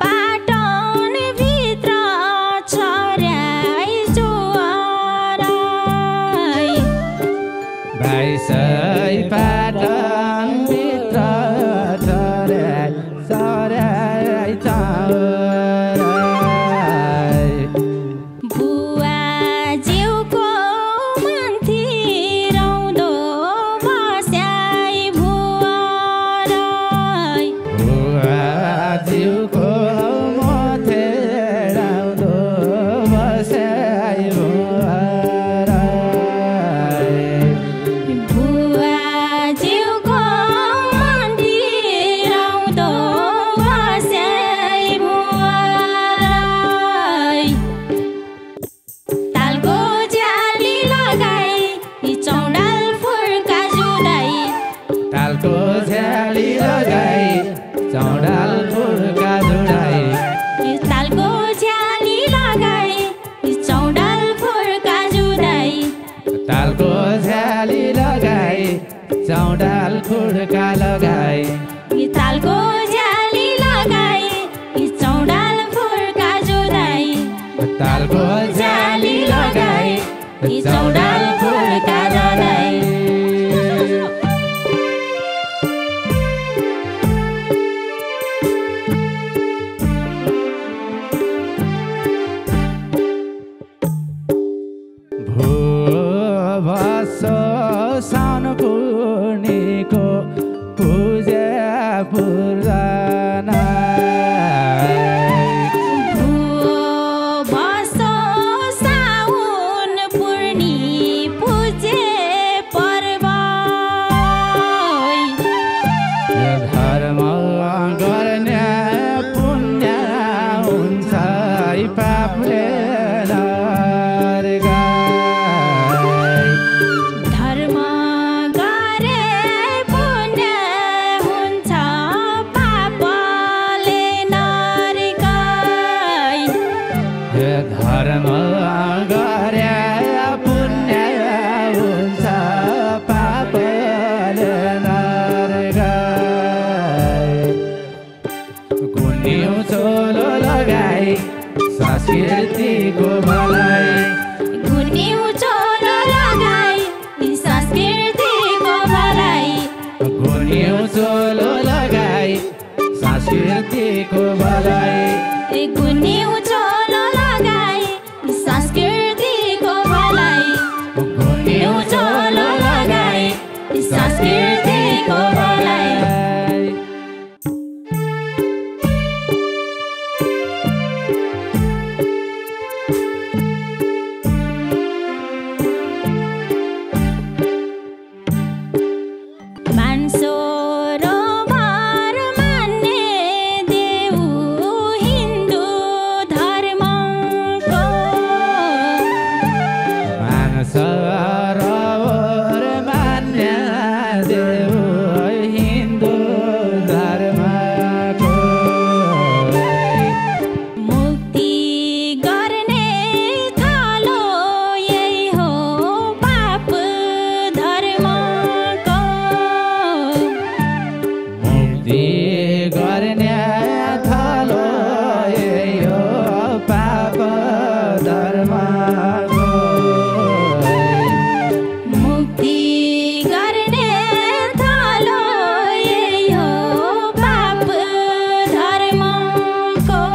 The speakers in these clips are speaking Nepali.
पाटन भित्र छर्याई जो फुड्का लगाई तालको झ्याली लगाई चौडाल फुड्का जोदाई तालको झ्याली लगाई चौडाल फुड्का जोदाई साउन पूर्णिको पूजा पूर्जना साउन पूर्णी पूजे पर्व धर्म गर्ने पुण्य हुन्छ पापले धर्म गरे पुण्य हुन्छ पापले नरगाई गुन्यौ चोलो लगाई संस्कृतिको भलाई गुन्यौ चोलो लगाई संस्कृतिको भलाई गुन्यौ चोलो लगाई संस्कृतिको भलाई गुन्यौ चोलो लगाई संस्कृतिको भलाई गुन्यौ चोलो लगाई संस्कृतिको भलाई मान्छो सरोवर मान्य देव हिन्दू धर्मको मुक्ति गर्ने थालो यही हो पाप धर्मको मुक्ति गर्ने थालो यही हो पाप धर्मको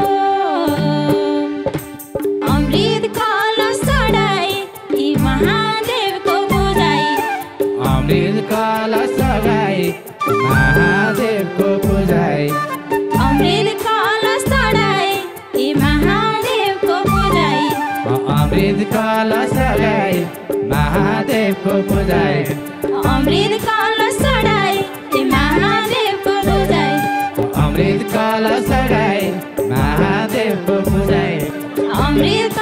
अमृत कलश चढाई महादेवको पूजाई अमृत कलश चढाई महादेवको पूजाई अमृत कलश चढाई महादेवको पूजाई अमृत कलश चढाई महादेवको पूजाई अमृत कलश चढाई महादेवको पूजाई अमृत